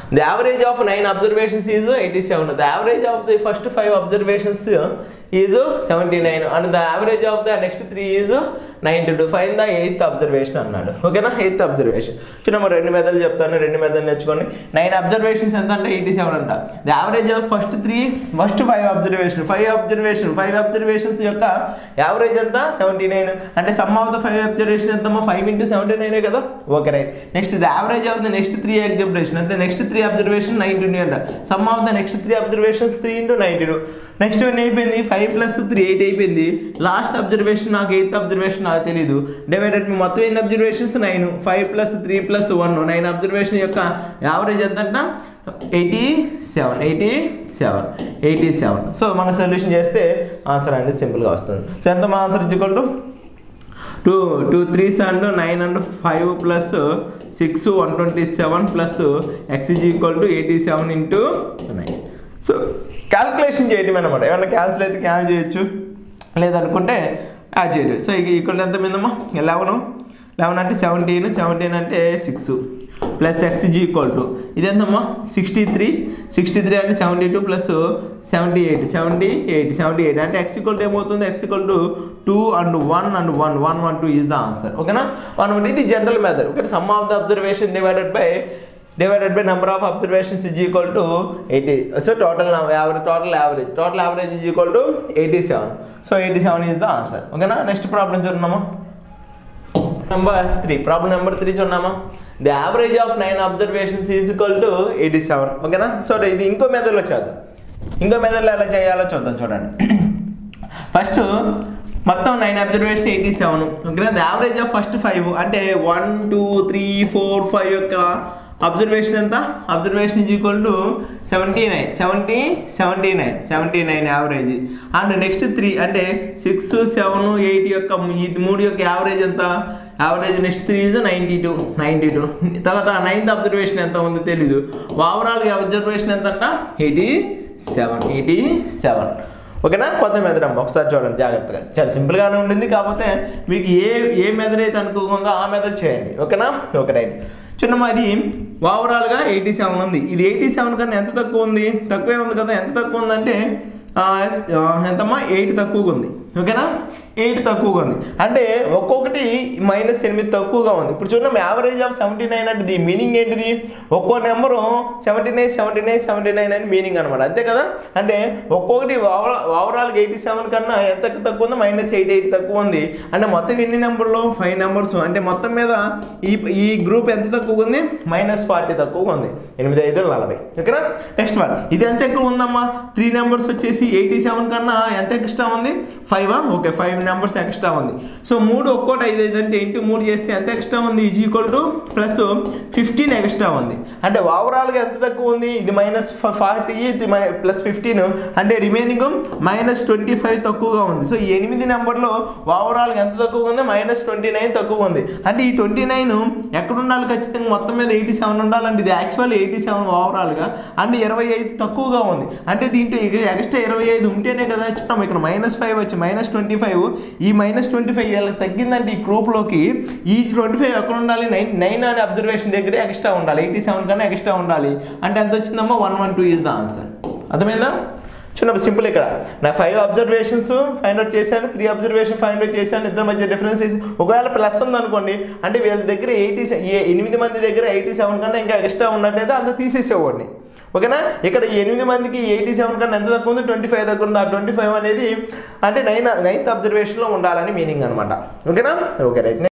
The average of 9 observations is 87. The average of the first 5 observations is 79 and the average of the next 3 is 92. Find the 8th observation అన్నాడు. ఓకేనా 8th observation. చూడండి రెండు మెథడ్లు చెప్తాను, రెండు మెథడ్లు నేర్చుకోండి. 9 observations ఎంత అంటే 87 అంట. The average of first 5 observations యొక్క యావరేజ్ ఎంత 79 అంటే some of the 5 observation ఎంతమో 5 into 79 కదా. Okay right. Next the average of the next 3 observation అంటే నెక్స్ట్ 3 observation 92 అంట. Some of the next 3 observations 3 into 92. Next one అయిపోయింది 5 + 3 8 అయిపోయింది. లాస్ట్ అబ్జర్వేషన్ నాకు 8th observation నాకు తెలియదు. డివైడెడ్ మొత్తం ఎన్ని అబ్జర్వేషన్స్ 9 5 + 3 + 1 9 అబ్జర్వేషన్ యొక్క యావరేజ్ ఎంత అంట 87. సో మన సొల్యూషన్ చేస్తే ఆన్సర్ అనేది సింపుల్గా వస్తుంది. సో ఎంత మా answer equal to 2 3s and 9 and 5 plus 6 127 plus x is equal to 87 into 9. So calculation చేయడం అనమాట. ఏమన్నా క్యాన్సిల్ అయితే క్యాన్సిల్ చేయొచ్చు, లేదనుకుంటే యాడ్ చేయలేదు. సో ఈక్వల్ ఎంత మీదమ్మా 11 అంటే 17 అంటే 6 plus X is equal to ఇది ఎంతమ్మా 63 అంటే 72 ప్లస్ 78 అంటే ఎక్స్ ఈక్వల్ టు ఏమవుతుంది, X equal to 2 and 1 and 112 is the answer. ఓకేనా 1 ఇది general method. Okay some of the observation divided by number of observations is equal to 80. So total average is equal to 87. So 87 is the answer. Okay na next problem చూద్దామా. Problem number 3 చూద్దామా. The average of 9 observations is equal to 87. Okay na. So ఇది ఇంకో మెథడ్లో చేద్దాం. ఇంకో మెథడ్లో ఎలా చేయాలో చూద్దాం. చూడండి ఫస్ట్ మొత్తం 9 అబ్జర్వేషన్ 87. ఓకేనా ద యావరేజ్ ఆఫ్ ఫస్ట్ 5 అంటే 1 2 3 4 5 యొక్క అబ్జర్వేషన్ ఎంత, observation is equal to 79 average. And next 3 అంటే 6 7 8 యొక్క ఈ 3 యొక్క యావరేజ్ ఎంత, యావరేజ్ నెక్స్ట్ 3 ఈజ్ 92. తర్వాత 9th అబ్జర్వేషన్ ఎంత ఉందో తెలీదు. ఓవరాల్గా అబ్జర్వేషన్ ఎంత అంట 87. ఓకేనా కొత్త మెథడ్ అమ్మ ఒకసారి చూడండి జాగ్రత్తగా. చాలా సింపుల్గానే ఉండింది, కాకపోతే మీకు ఏ మెథడ్ అయితే అనుకోకుండా ఆ మెథడ్ చేయండి. ఓకేనా ఓకే రైట్. చిన్నమ్మా ఇది ఓవరాల్గా 87 ఉంది. ఇది 87 కన్నా ఎంత తక్కువ ఉంది, తక్కువే ఉంది కదా. ఎంత తక్కువ ఉందంటే ఎంతమ్మా 8 తక్కువగా ఉంది. ఓకేనా 8 తక్కువగా ఉంది అంటే ఒక్కొక్కటి -8 తక్కువగా ఉంది. ఇప్పుడు చూడండి యావరేజ్ ఆఫ్ 79 అంటే దీని మీనింగ్ ఏంటిది, ఒక్కో నెంబరు 79 అని మీనింగ్ అనమాట, అంతే కదా. అంటే ఒక్కొక్కటి ఓవరాల్గా 87 కన్నా ఎంత తక్కువ ఉంది, -8 తక్కువ ఉంది. అంటే మొత్తం ఎన్ని నెంబర్లు 5 నెంబర్స్ అంటే మొత్తం మీద ఈ గ్రూప్ ఎంత తక్కువగా ఉంది, -40 తక్కువగా ఉంది. 8 5 40. ఓకేనా నెక్స్ట్ వన్ ఇది ఎంత ఎక్కువ ఉందమ్మా 3 నెంబర్స్ వచ్చేసి 87 కన్నా ఎంత ఎక్స్ట్రా ఉంది 5. ఓకే 5 నెంబర్స్ ఎక్స్ట్రా ఉంది. సో 3 ఒక్కోటి 5 అంటే ఇంటూ 3 చేస్తే ఎంత ఎక్స్ట్రా ఉంది is equal to plus 15 extra ఉంది. అంటే ఓవరాల్గా ఎంత తక్కువ ఉంది, ఇది -40 ఇది +15 అంటే రిమైనింగ్ -25 తక్కువగా ఉంది. సో ఈ 8 నెంబర్లో ఓవరాల్గా ఎంత తక్కువగా ఉంది, -29 తక్కువగా ఉంది. అంటే ఈ 29 ఎక్కడ ఉండాలి, ఖచ్చితంగా మొత్తం మీద 87 ఉండాలండి. ఇది యాక్చువల్ 87 ఓవరాల్గా అంటే 25 తక్కువగా ఉంది. అంటే దీంట్లో ఎక్స్ట్రా 25 ఉంటేనే కదా చూద్దాం ఇక్కడ -5 వచ్చి -25. ఈ -25 వీళ్ళకి తగ్గిందంటే ఈ గ్రూప్లోకి ఈ 25 ఎక్కడ ఉండాలి, 9 అనే అబ్జర్వేషన్ దగ్గర ఎక్స్ట్రా ఉండాలి. 87 కన్నా ఎక్స్ట్రా ఉండాలి. అంటే ఎంత వచ్చిందమ్మా 112 ఈజ్ ద ఆన్సర్. అర్థమైందా చిన్న సింపుల్. ఇక్కడ నా 5 అబ్జర్వేషన్స్ ఫైండ్ అవుట్ చేశాను, 3 అబ్జర్వేషన్ ఫైండ్ అవుట్ చేశాను. ఇద్దరి మధ్య డిఫరెన్స్ ఒకవేళ ప్లస్ ఉందనుకోండి అంటే వీళ్ళ దగ్గర 8 మంది దగ్గర 87 కన్నా ఇంకా ఎక్స్ట్రా ఉన్నట్టయితే అంత తీసేసేవాడిని. ఓకేనా ఇక్కడ 8 మందికి 87 కన్నా ఎంత తక్కువ ఉంది, 25 తక్కువ ఉంది. ఆ 25 అనేది అంటే 9th అబ్జర్వేషన్లో ఉండాలని మీనింగ్ అనమాట. ఓకేనా ఓకే రైట్.